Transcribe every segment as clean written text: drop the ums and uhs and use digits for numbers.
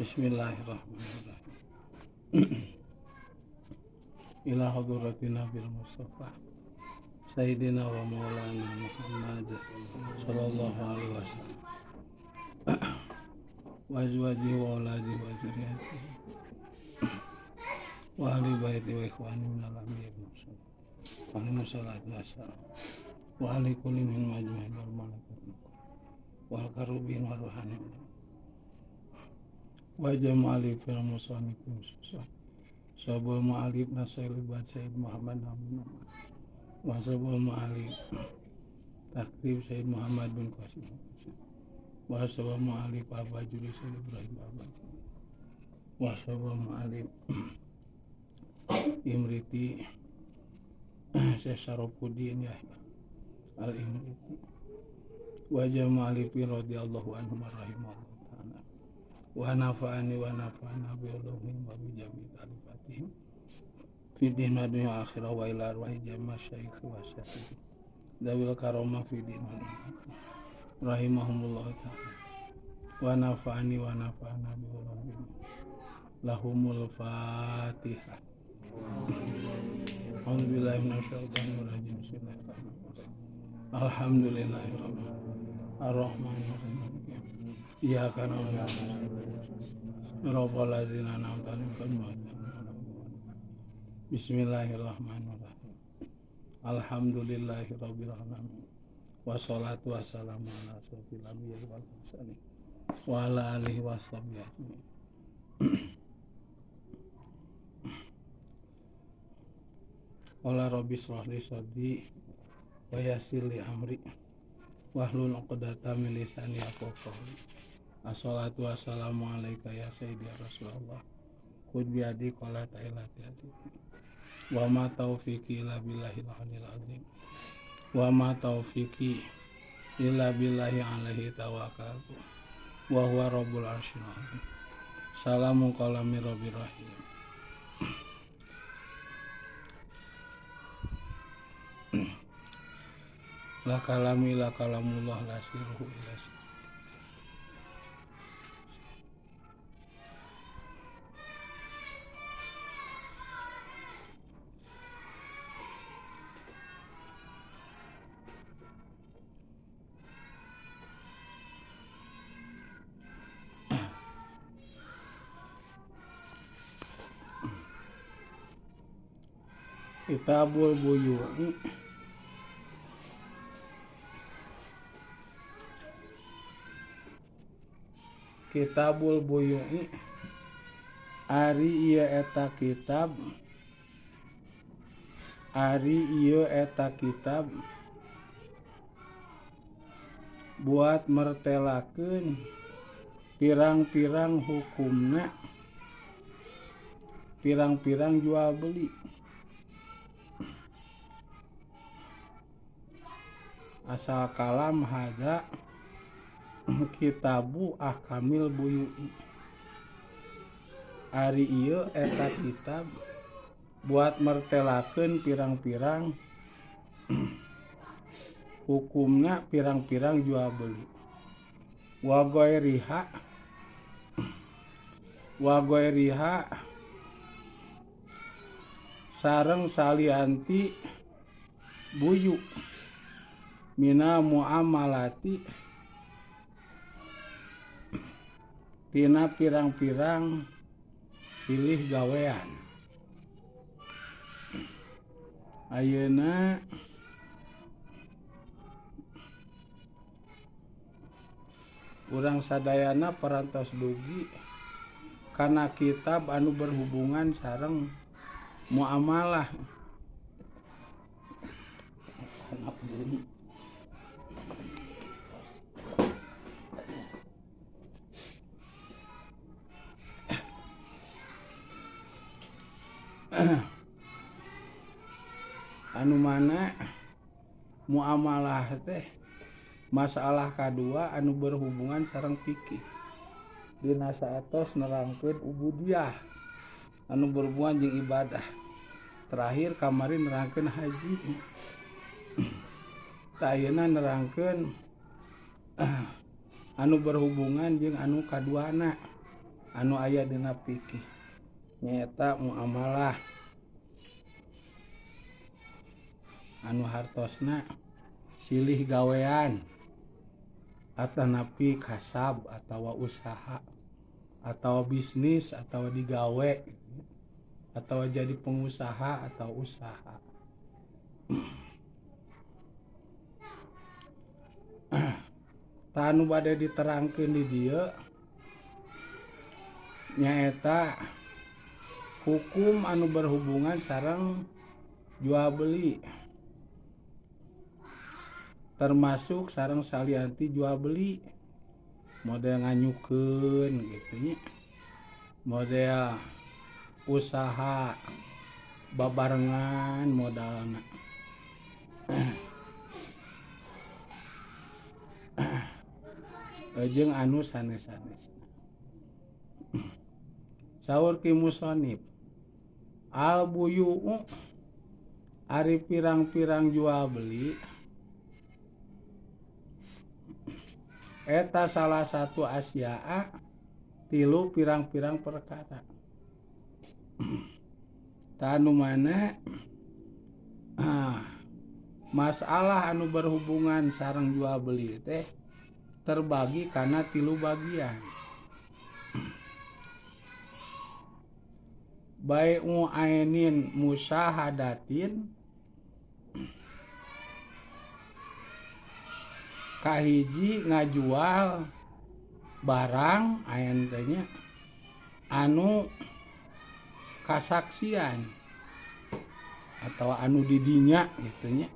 Bismillahirrahmanirrahim. Ila hadratin Nabil Mustafa Sayyidina wa maulana Muhammad sallallahu alaihi wasallam wa azwajihi wa auladihi wa dzurriyyatihi wa ahli baiti wa ikhwani min al-anbiya'i wal mursalin wa ahli kulli min majma'in wal malaikati wal karubin wal ruhanin wa jamali fil musanikin sabul ma'alib nasail ibad Sayyid Muhammad Amin wa sabul ma'alib takrib Sayyid Muhammad bin Qasim wa sabul ma'alib abajuri Sayyid Ibrahim abajuri wa sabul ma'alib imriti Syekh Syarafuddin Yahya al-Imriti wa jamali fi radhiyallahu anhu rahimahullah ta'ala wa nafa'ani wa nafa'ana bi ulumihim wa bi jami' talifatihim fi din wa dunya akhirah wa ila arwahi jami' syaikh wa syaikh dawil karamah fi din wa rahimahumullah ta'ala wa nafa'ani wa nafa'ana bi ulumihim lahumul fatihah. A'udzubillahi minasyaitonir rajim. Bismillahirrahmanirrahim. Alhamdulillahirabbil arrahmanirrahim. Iyyaka na'budu wa iyyaka nasta'in. Siratal ladzina an'amta 'alaihim. Bismillahirrahmanirrahim. Alhamdulillahirabbil alamin. Wassalatu wassalamu ala asyrofil anbiya'i wal mursalin wa ala alihi washabbihi ajmain. Qala rabbi shrah li sadri wa yassir li amri wahlul 'uqdatam min lisani yafqahu qawli. Assalatu wassalamu alayka ya sayyidi ya Rasulullah. Khudh bi yadi qala ta'ala hadi. Wa ma taufiqi illa billahil aliyil azim. Wa ma taufiqi illa billahi alaihi tawakkaltu. Wa huwa rabbul arsyil azim. Salamun qala min rabbir rahim. La kalami la kalamullah la sirruhu ila sirruh. Kitabul buyu'i Kitabul buyu'i ari ieu eta kitab buat mertelakeun pirang-pirang hukumna pirang-pirang jual beli. Asal kalam hada kitabu ahkamil buyu'i. Ari ieu eta kitab buat mertelakeun pirang-pirang hukumna pirang-pirang jual beli. Wa ghairiha sareng salianti buyu mina muamalati tina pirang-pirang silih gawean. Ayeuna urang sadayana parantos dugi kana kitab anu berhubungan sareng muamalah. Anu mana muamalah teh masalah kadua anu berhubungan sareng fikih. Dina saetos nerangkeun ubudiyah anu berhubungan jeung ibadah. Terakhir kamari nerangkeun haji. Ayeuna nerangkeun anu berhubungan jeung anu kaduana anu aya dina fikih nyaeta muamalah anu hartosna silih gawean atanapi kasab atawa usaha atawa bisnis atawa digawe atawa jadi pengusaha atau usaha. Tanu bade diterangkeun di dieu nyaeta hukum anu berhubungan sareng jual beli termasuk sareng salianti jual beli model nganyukeun gitu nya model usaha babarengan modalna jeung anu sanes-sanes saur ki musonib al buyu ari pirang-pirang jual beli eta salah satu asya'a tilu pirang-pirang perkara tanu mana masalah anu berhubungan sareng jual beli teh terbagi karena tilu bagian bai'u ainin musyahadatin kahiji ngajual barang ayan tanya anu kasaksian atau anu didinya gitunya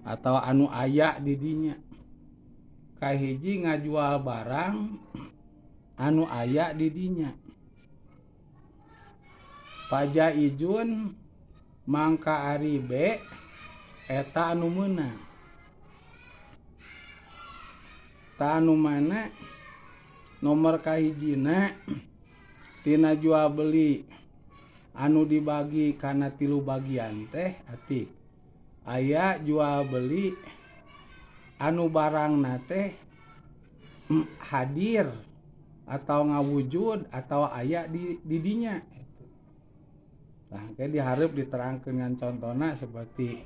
atau anu aya didinya kahiji ngajual barang anu aya didinya pajaijun mangka ari be eta anu meunang tanu mana nomor kahijina tina jual beli anu dibagi kana tilu bagian teh ati aya jual beli anu barangna teh hadir atau ngawujud atau aya di didinya. Nah, kayak diharap diterangkeun dengan contohna seperti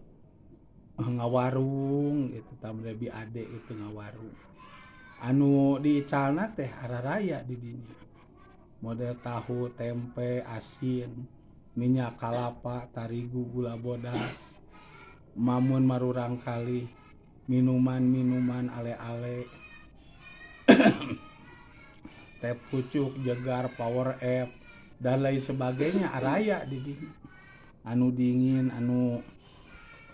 ngawarung itu tamdebi ade itu ngawarung anu diicalna teh araraya di dinya model tahu tempe asin minyak kalapa tarigu gula bodas mamun marurang kali minuman ale-ale teh pucuk jegar power app dan lain sebagainya araya di dinya anu dingin anu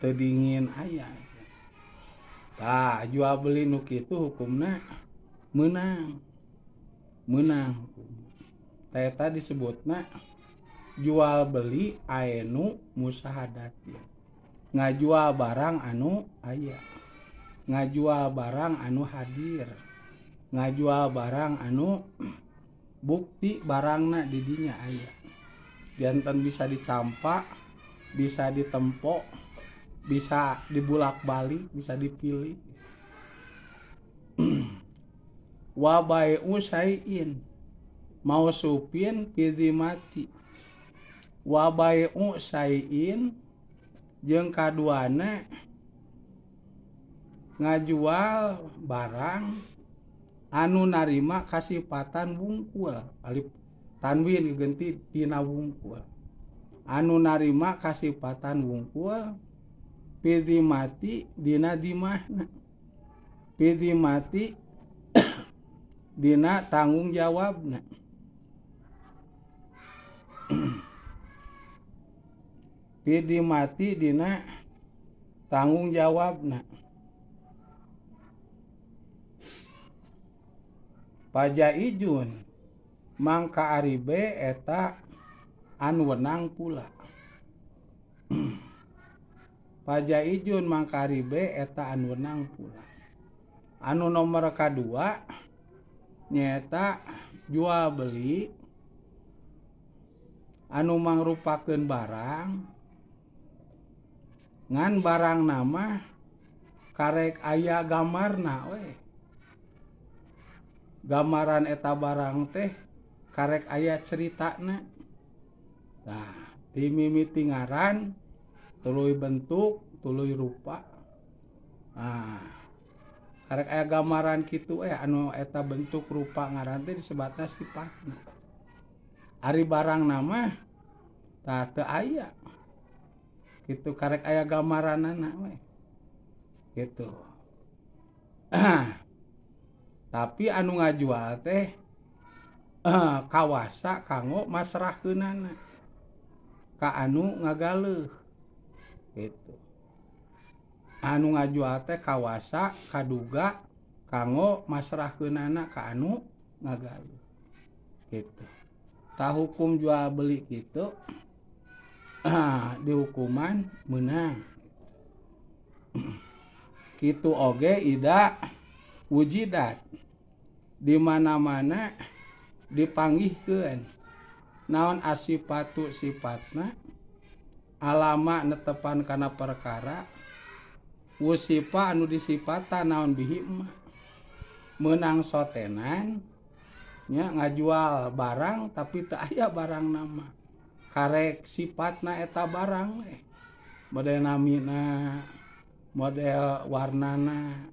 teu dingin aya. Tah jual beli nu kitu hukumna meunang eta disebutna jual beli ainu musahadatin ngajual barang anu aya ngajual barang anu hadir ngajual barang anu bukti barangna di dinya aya janten bisa dicampak bisa ditempo bisa dibulak-balik bisa dipilih wa bai'u syai'in mausupin fi mati wa bai'u syai'in jeung kaduana ngajual barang anu narima kasipatan wungkul alif tanwin ganti tina wungkul anu narima kasipatan wungkul pidi mati dina dimahna pidi mati dina tanggung jawabna pidi mati dina tanggung jawabna pajaijun mangka aribe eta anu wenang pula pajaijun mangka aribe eta anu wenang pula anu nomor kadua nyata jual beli anu mangrupakeun barang ngan barang nama karek aya gamarna we gambaran eta barang teh karek aya ceritana. Nah, di mimiti ngaran tuluy bentuk, tuluy rupa. Nah, karek aya gambaran kitu anu eta bentuk rupa ngaran teh disebatna sifatna. Ari barang nama tah teu aya. Kitu karek aya gambaranana we. Gitu. Tapi anu ngajual teh kawasa kanggo masrahkeunana ka anu ngagaleuh. Gitu. Anu ngajual teh kawasa kaduga kanggo masrahkeunana ka anu ngagaleuh. Gitu. Tah hukum jual beli kitu dihukuman meunang. Kitu oge ida wujidat di mana-mana dipanggihkeun naon asifatu sifatna alama netepan kana perkara wusifa anu disifata naon bihi meunang sotenan nya ngajual barang tapi teu aya barang nama karek sifatna eta barang model namina model warnana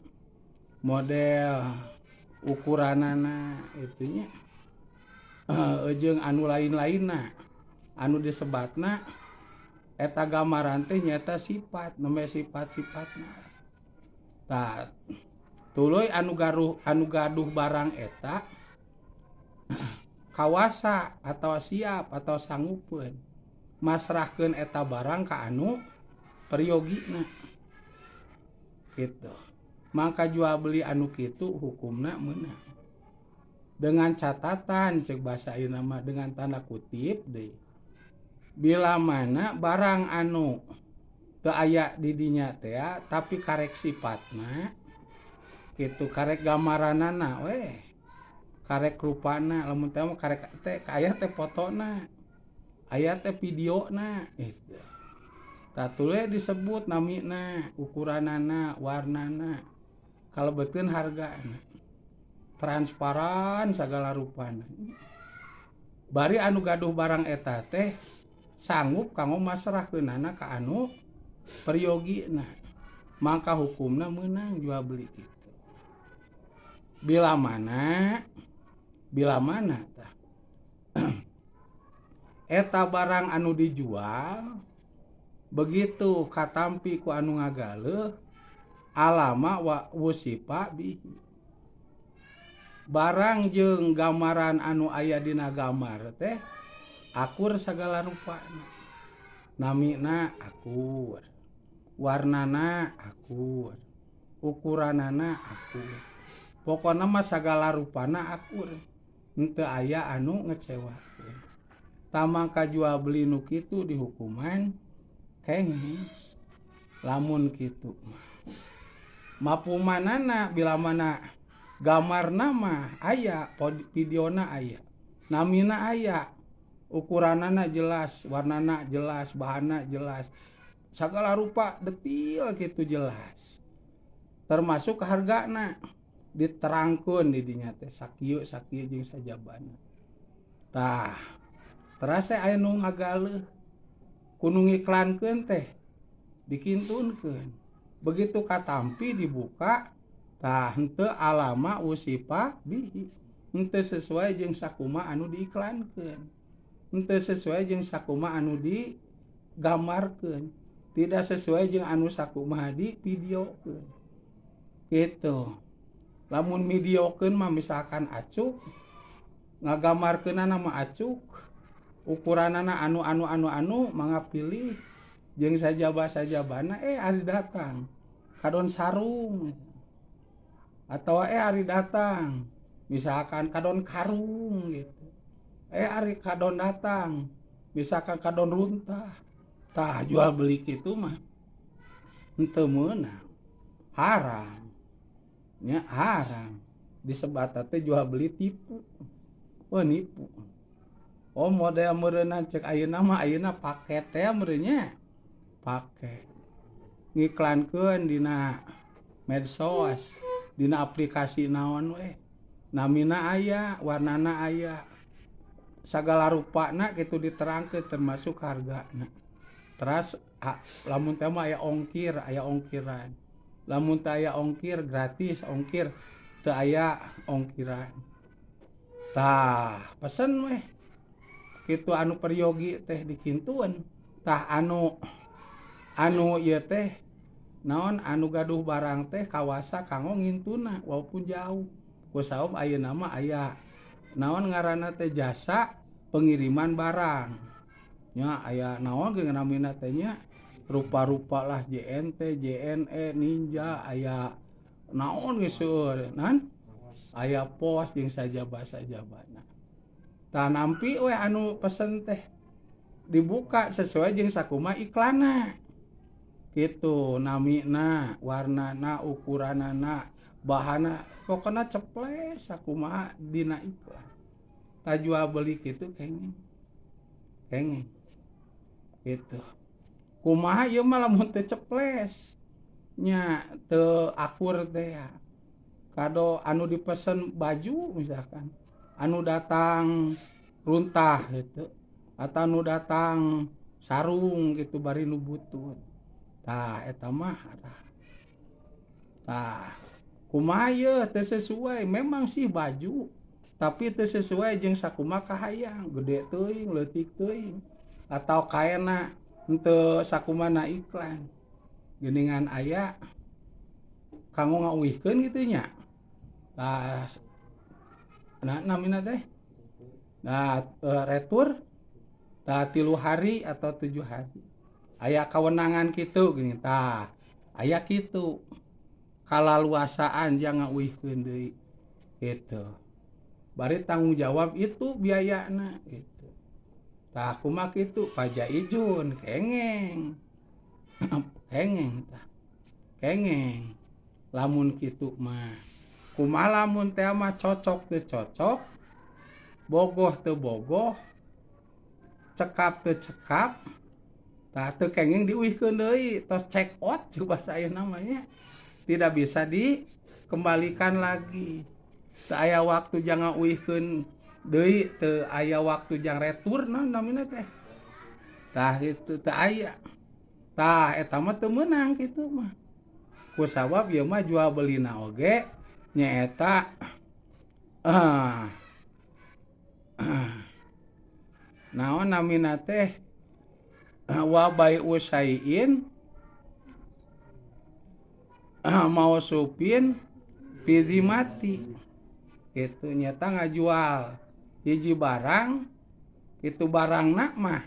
model ukuranana itunya jeung anu lain-lainna anu disebatna eta gambaran teh nyaeta sifat nembe sifat-sifatna. Tah tuluy anu gaduh barang eta kawasa atau siap atau sanggupkeun masrahkeun eta barang ka anu periyogina. Gitu. Maka jual beli anu kitu hukumna meunang. Dengan catatan cek basa ieu nama dengan tanda kutip deui. Bila mana barang anu teu aya di dinya teh tapi karek sifatna kitu karek gambaranana we. Karek rupana lamun teh karek teh aya teh fotona. Aya teh videona gitu. Tatulah disebut namina, ukuranana, warnana, kalebetkeun hargana, transparan segala rupana. Bari anu gaduh barang eta teh sanggup kanggo masrahkeunana ka anu periyogina, maka hukumna meunang jual beli kitu. Bila mana tah eta barang anu dijual begitu katampi ku anu ngagaleuh alama wa wusifa bihi barang jeung gambaran anu aya dina gambar teh akur sagala rupana namina akur warnana akur ukuranana akur pokona mah sagala rupana akur henteu aya anu ngecewakeun tamangka jual beli nu kitu dihukuman kenging lamun kitu mapumanana bila mana gambarna mah aya videona aya namina aya ukuranana jelas warnana jelas bahanna jelas sagala rupa detil kitu jelas termasuk hargana diterangkeun di dinya teh sakieu jeung sajabana tah terasa aya nu ngagaleuh kudu ngiklankeun teh dikintunkeun begitu katampi dibuka tah henteu alama usifa bihi henteu sesuai jeung sakumaha anu diiklankeun henteu sesuai jeung sakumaha anu digambarkeun tidak sesuai jeung anu sakumaha di videokeun kitu lamun videokeun mah misalkan acuk ngagambarkeunana mah acuk ukuranana anu mangga pilih jeung sajabana ari datang kadon sarung atau ari datang misalkan kadon karung gitu ari kadon datang misalkan kadon runtah tah jual beli kitu mah henteu meunang haram nya haram disebat teh jual beli tipu nipu. Oh model meureunna cek ayeuna mah ayeuna paket teh meureunnya paket ngiklankeun dina medsos dina aplikasi naon we namina aya warnana aya sagala rupana kitu diterangkeun termasuk hargana. Teras lamun teh mah aya ongkiran. Lamun teu aya ongkir gratis ongkir, teu aya ongkiran. Tah, pesen weh. Kitu anu peryogi teh dikintuan. Tah anu ieu teh naon anu gaduh barang teh kawasa kanggo ngintuna walaupun jauh. Kusaop ayeuna mah aya naon ngaranna teh jasa pengiriman barang. Nya aya naon geus namina teh nya rupa-rupa lah JNT, JNE, Ninja, aya naon geus seueur nan aya pos jeung sajabana. Tah nampi we anu pesen teh dibuka sesuai jeung sakumaha iklanna. Kitu namina, warnana, ukuranana, bahanna pokona ceples sakumaha dina iklan. Tah jual beli kitu kenging. Gitu. Kumaha ieu mah lamun teu ceples nya teu akur teh ya. Kado anu dipesen baju misalkan anu datang runtah gitu atau anu datang sarung gitu bari nu butut. Tah eta mah tah kumaha ieu teu sesuai memang sih baju tapi teu sesuai jeung sakumaha kahayang gede teuing leutik teuing atau kaena henteu sakumaha iklan geuningan aya kanggo ngauwihkeun kitu nya. Tah namina teh retur tah 3 hari atau 7 hari aya kawenangan kitu gini. Tah aya kitu kalaluasaan jangan ngauwihkeun deui kitu bari tanggung jawab itu biayana gitu. Tah kumaha kitu pajak ijun kengeng kengeng lamun kitu mah kumaha lamun teh mah cocok teu cocok bogoh teu bogoh cekap teu cekap tah teu kengeng diuihkeun deui tos check out coba saya namanya tidak bisa dikembalikan lagi. Teu aya waktu jangan uihkeun deui teu aya waktu jang retur naon namina teh. Tah itu teu aya. Tah eta mah teu meunang kitu mah. Kusabab ieu mah jual belina oge nyaeta naon namina teh wa bai'u syai'in mausupin fidimati itu nyata ngajual hiji barang itu barangna mah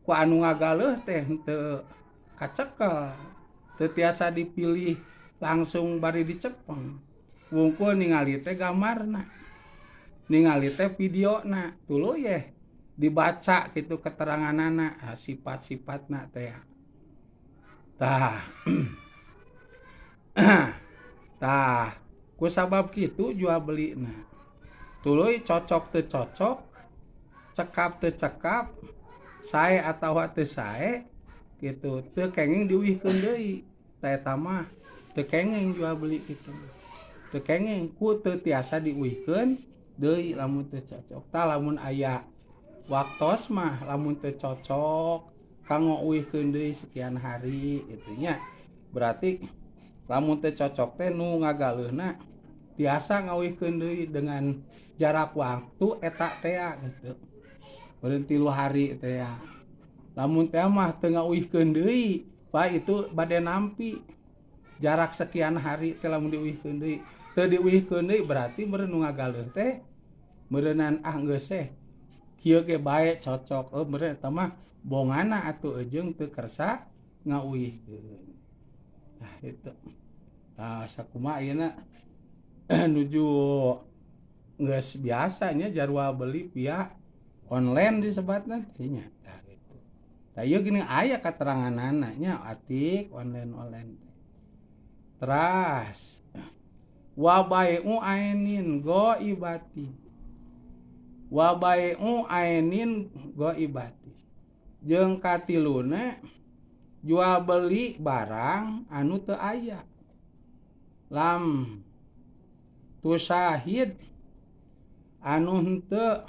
ku anu ngagaleuh teh henteu kacekel teu tiasa dipilih langsung bari dicepeng wungkul ningali teh gambarna ningali teh videona tuluy ye dibaca kitu keteranganana sifat-sifatna teh. Tah tah kusabab kitu jual belina tuluy cocok teu cocok cekap teu cekap sae atawa teu sae kitu teu kenging diuihkeun deui. Tah eta mah teu kenging jual beli kitu teu kenging ku teu tiasa diuihkeun deui lamun teu cocok. Tah lamun aya waktos mah lamun teu cocok kanggo uihkeun deui sekian hari kitu nya berarti lamun teu cocok teh nu ngagaleuhna tiasa ngauihkeun deui dengan jarak waktu eta teh gitu. Beureun 3 hari teh. Lamun teh mah teu ngauihkeun deui, bae itu bade nampi jarak sekian hari teh lamun diuihkeun deui. Teu diuihkeun deui berarti beureun nu ngagaleuh teh beureunan geus teh kieu ge bae cocok. Beureun eta mah bongana atuh ejeung teu kersa ngauihkeun. Nah itu. Tah sakumaha ayeuna nuju geus biasa nya jarwa beli via online disebatna teh nya. Tah gitu. Tah ieu gini aya kateranganana nya atik online. Teras wa bai'u ainin ghaibati. Wa bai'u ainin ghaibati. Jeung katiluna jual beli barang anu teu aya. Lam tusahid anu henteu